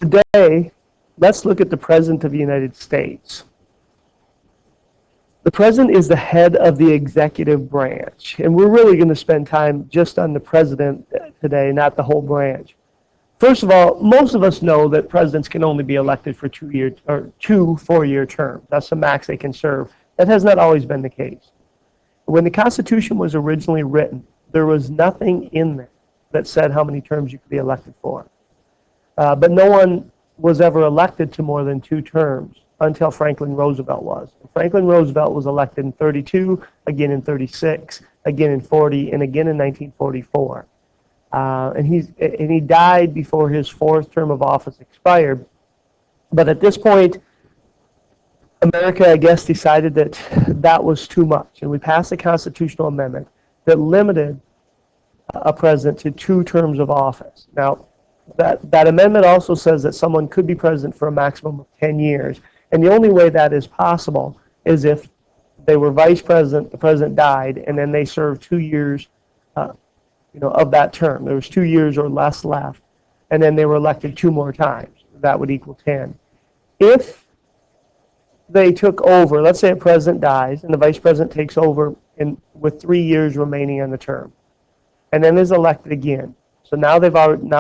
Today, let's look at the President of the United States. The President is the head of the executive branch, and we're really going to spend time just on the President today, not the whole branch. First of all, most of us know that presidents can only be elected for 2 year or 2 4-year terms. That's the max they can serve. That has not always been the case. When the Constitution was originally written, there was nothing in there that said how many terms you could be elected for. But no one was ever elected to more than 2 terms until Franklin Roosevelt was. Franklin Roosevelt was elected in 32, again in 36, again in 40, and again in 1944. And he died before his 4th term of office expired. But at this point, America, I guess, decided that that was too much, and we passed a constitutional amendment that limited a president to 2 terms of office. Now, that amendment also says that someone could be president for a maximum of 10 years, and the only way that is possible is if they were vice president, the president died, and then they served 2 years of that term. There was 2 years or less left, and then they were elected 2 more times. That would equal 10. If they took over, let's say a president dies, and the vice president takes over with 3 years remaining on the term, and then is elected again. So now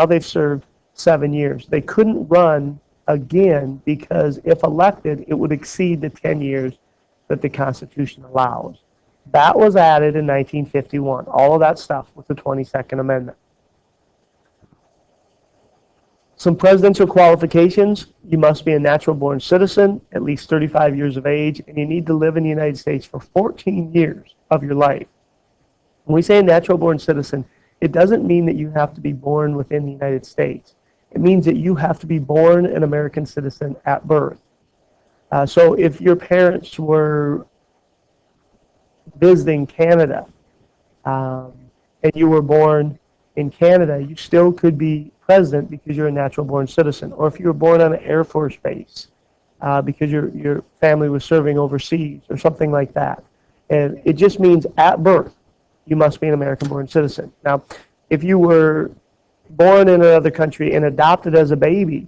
they've served 7 years. They couldn't run again because if elected, it would exceed the 10 years that the Constitution allows. That was added in 1951. All of that stuff with the 22nd Amendment. Some presidential qualifications: you must be a natural-born citizen, at least 35 years of age, and you need to live in the United States for 14 years of your life. When we say a natural-born citizen, it doesn't mean that you have to be born within the United States. It means that you have to be born an American citizen at birth. So if your parents were visiting Canada and you were born in Canada, you still could be president because you're a natural-born citizen. Or if you were born on an Air Force base because your family was serving overseas or something like that. And it just means at birth, you must be an American-born citizen. Now, if you were born in another country and adopted as a baby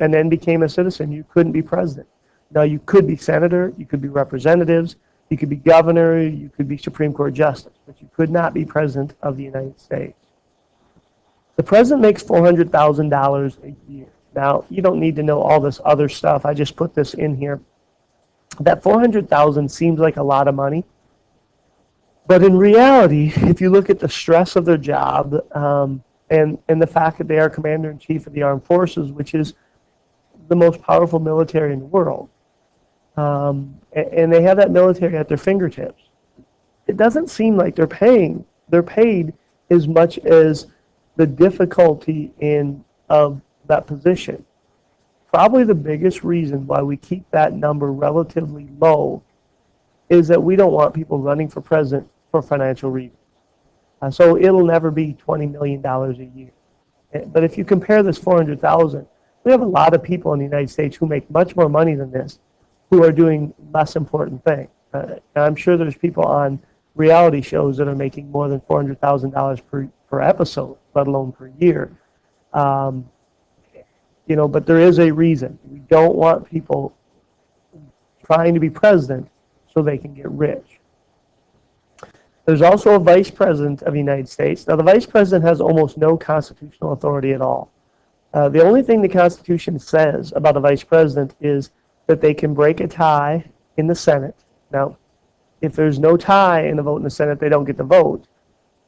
and then became a citizen, you couldn't be president. Now, you could be senator, you could be representatives, you could be governor, you could be Supreme Court justice, but you could not be president of the United States. The president makes $400,000 a year. Now, you don't need to know all this other stuff. I just put this in here. That $400,000 seems like a lot of money. But in reality, if you look at the stress of their job and the fact that they are commander-in-chief of the armed forces, which is the most powerful military in the world, and they have that military at their fingertips, it doesn't seem like they're paid as much as the difficulty of that position. Probably the biggest reason why we keep that number relatively low is that we don't want people running for president for financial reasons. So it'll never be $20 million a year. But if you compare this $400,000, we have a lot of people in the United States who make much more money than this, who are doing less important things. I'm sure there's people on reality shows that are making more than $400,000 per episode, let alone per year. But there is a reason. We don't want people trying to be president so they can get rich. There's also a vice president of the United States. Now, the vice president has almost no constitutional authority at all. The only thing the Constitution says about a vice president is that they can break a tie in the Senate. Now, if there's no tie in the vote in the Senate, they don't get the vote.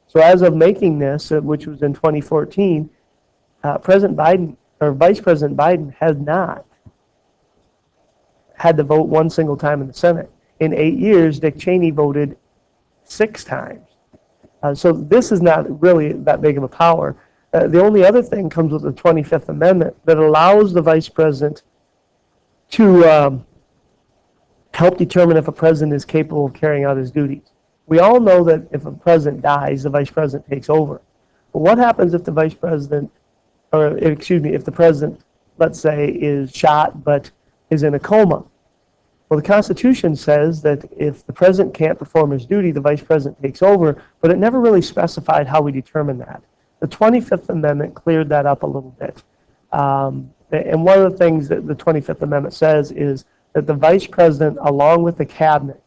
So as of making this, which was in 2014, President Biden, or Vice President Biden, has not had to vote one single time in the Senate. In 8 years, Dick Cheney voted 6 times. So this is not really that big of a power. The only other thing comes with the 25th Amendment that allows the vice president to help determine if a president is capable of carrying out his duties. We all know that if a president dies, the vice president takes over. But what happens if the vice president, if the president, let's say, is shot but is in a coma? Well, the Constitution says that if the president can't perform his duty, the vice president takes over, but it never really specified how we determine that. The 25th Amendment cleared that up a little bit. And one of the things that the 25th Amendment says is that the vice president, along with the cabinet,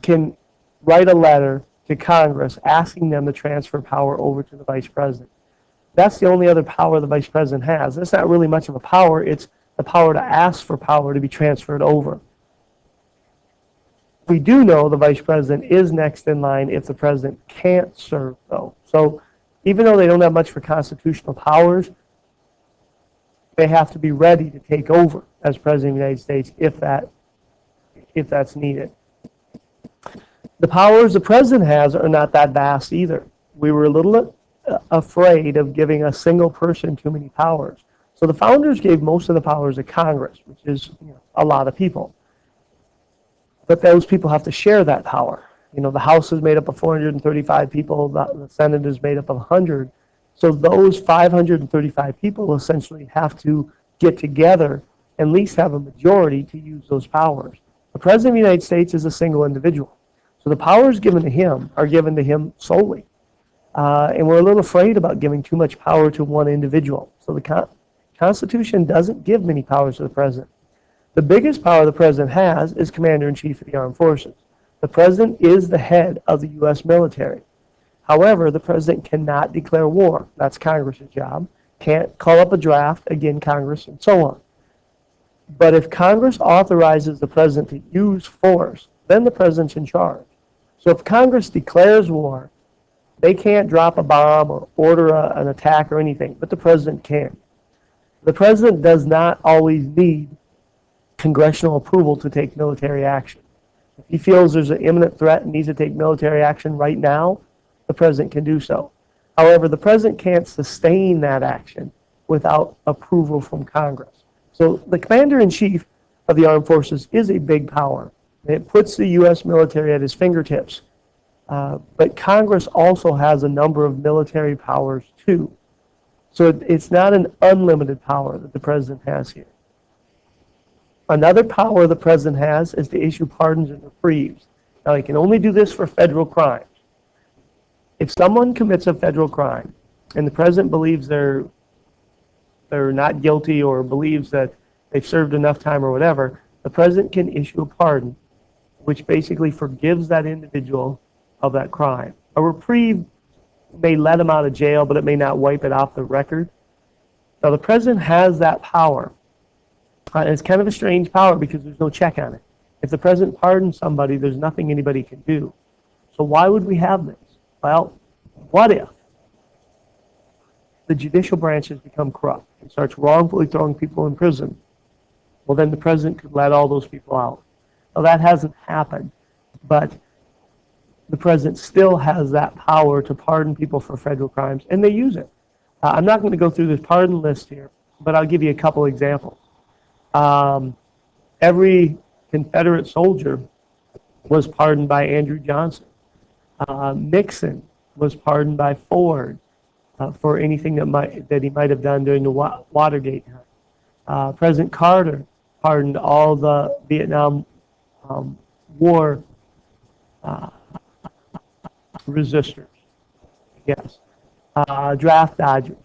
can write a letter to Congress asking them to transfer power over to the vice president. That's the only other power the vice president has. It's not really much of a power. It's the power to ask for power to be transferred over. We do know the vice president is next in line if the president can't serve, though. So even though they don't have much for constitutional powers, they have to be ready to take over as president of the United States if that's needed. The powers the president has are not that vast either. We were a little afraid of giving a single person too many powers. So the founders gave most of the powers to Congress, which is a lot of people. But those people have to share that power. The House is made up of 435 people, the Senate is made up of 100. So those 535 people essentially have to get together and at least have a majority to use those powers. The President of the United States is a single individual. So the powers given to him are given to him solely. And we're a little afraid about giving too much power to one individual. So the Constitution doesn't give many powers to the President. The biggest power the President has is Commander-in-Chief of the Armed Forces. The President is the head of the U.S. military. However, the President cannot declare war. That's Congress's job. Can't call up a draft, again, Congress, and so on. But if Congress authorizes the President to use force, then the President's in charge. So if Congress declares war, they can't drop a bomb or order an attack or anything, but the President can. The President does not always need congressional approval to take military action. If he feels there's an imminent threat and needs to take military action right now, the President can do so. However, the President can't sustain that action without approval from Congress. So the Commander-in-Chief of the Armed Forces is a big power. It puts the U.S. military at his fingertips. But Congress also has a number of military powers too. So it's not an unlimited power that the President has here. Another power the President has is to issue pardons and reprieves. Now, he can only do this for federal crimes. If someone commits a federal crime and the President believes they're not guilty or believes that they've served enough time or whatever, the President can issue a pardon, which basically forgives that individual of that crime. A reprieve may let him out of jail, but it may not wipe it off the record. Now, the President has that power. And it's kind of a strange power because there's no check on it. If the President pardons somebody, there's nothing anybody can do. So why would we have this? Well, what if the judicial branch has become corrupt and starts wrongfully throwing people in prison? Well, then the President could let all those people out. Now, that hasn't happened, but the President still has that power to pardon people for federal crimes, and they use it. I'm not going to go through this pardon list here, but I'll give you a couple examples. Every Confederate soldier was pardoned by Andrew Johnson. Nixon was pardoned by Ford for anything that he might have done during the Watergate time. President Carter pardoned all the Vietnam War resistors. Yes. Draft dodgers.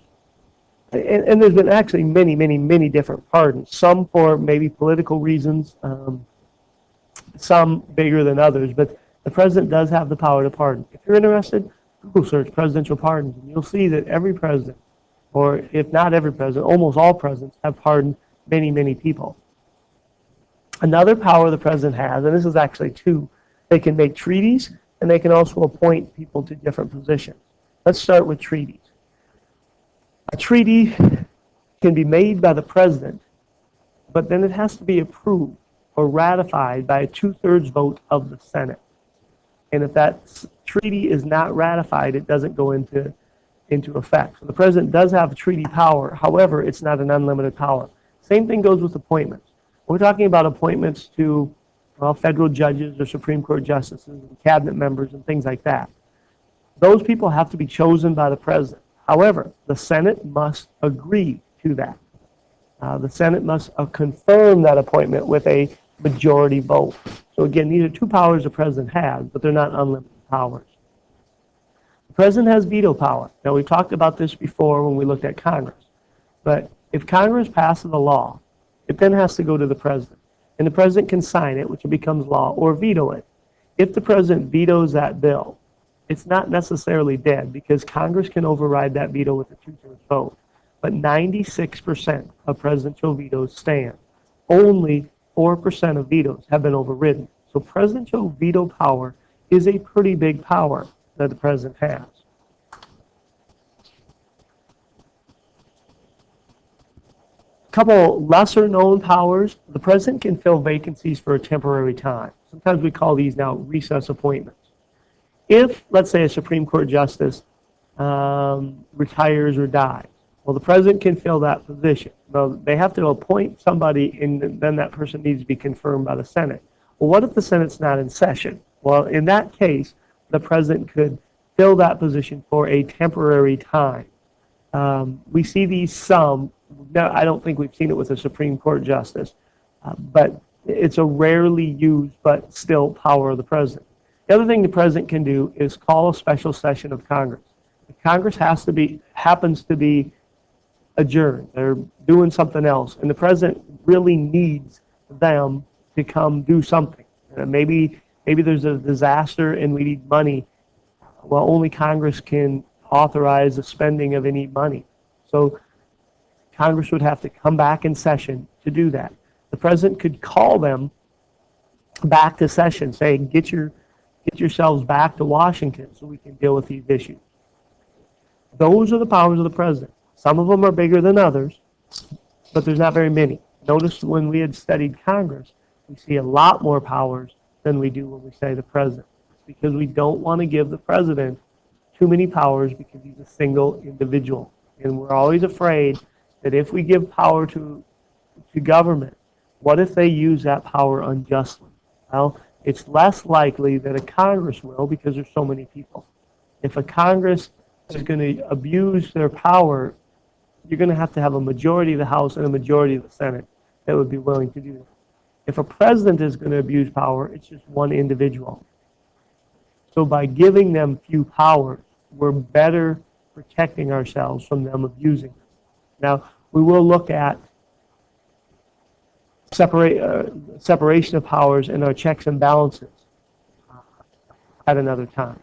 And there's been actually many, many, many different pardons. Some for maybe political reasons, some bigger than others. But the President does have the power to pardon. If you're interested, Google search presidential pardons, and you'll see that every president, or if not every president, almost all presidents have pardoned many, many people. Another power the President has, and this is actually two, they can make treaties, and they can also appoint people to different positions. Let's start with treaties. A treaty can be made by the President, but then it has to be approved or ratified by a 2/3 vote of the Senate. And if that treaty is not ratified, it doesn't go into effect. So the President does have treaty power. However, it's not an unlimited power. Same thing goes with appointments. We're talking about appointments to federal judges or Supreme Court justices and cabinet members and things like that. Those people have to be chosen by the President. However, the Senate must agree to that. The Senate must confirm that appointment with a majority vote. So again, these are two powers the President has, but they're not unlimited powers. The President has veto power. Now, we've talked about this before when we looked at Congress. But If Congress passes a law, it then has to go to the president. And the president can sign it, which becomes law, or veto it. If the president vetoes that bill, it's not necessarily dead because Congress can override that veto with a two-thirds vote. But 96% of presidential vetoes stand. Only 4% of vetoes have been overridden. So presidential veto power is a pretty big power that the president has. A couple lesser known powers. The president can fill vacancies for a temporary time. Sometimes we call these now recess appointments. If, let's say, a Supreme Court justice retires or dies, well, the president can fill that position. Well, they have to appoint somebody, and then that person needs to be confirmed by the Senate. Well, what if the Senate's not in session? Well, in that case, the president could fill that position for a temporary time. We see these some. No, I don't think we've seen it with a Supreme Court justice, but it's a rarely used but still power of the president. The other thing the president can do is call a special session of Congress. If Congress happens to be adjourned, they're doing something else, and the president really needs them to come do something. Maybe there's a disaster and we need money. Well, only Congress can authorize the spending of any money. So Congress would have to come back in session to do that. The president could call them back to session, say, get yourselves back to Washington so we can deal with these issues. Those are the powers of the president. Some of them are bigger than others, but there's not very many. Notice when we had studied Congress, we see a lot more powers than we do when we say the president. It's because we don't want to give the president too many powers because he's a single individual. And we're always afraid that if we give power to government, what if they use that power unjustly? Well, it's less likely that a Congress will because there's so many people. If a Congress is going to abuse their power, you're going to have a majority of the House and a majority of the Senate that would be willing to do that. If a president is going to abuse power, it's just one individual. So by giving them few powers, we're better protecting ourselves from them abusing them. Now, we will look at separation of powers and our checks and balances at another time.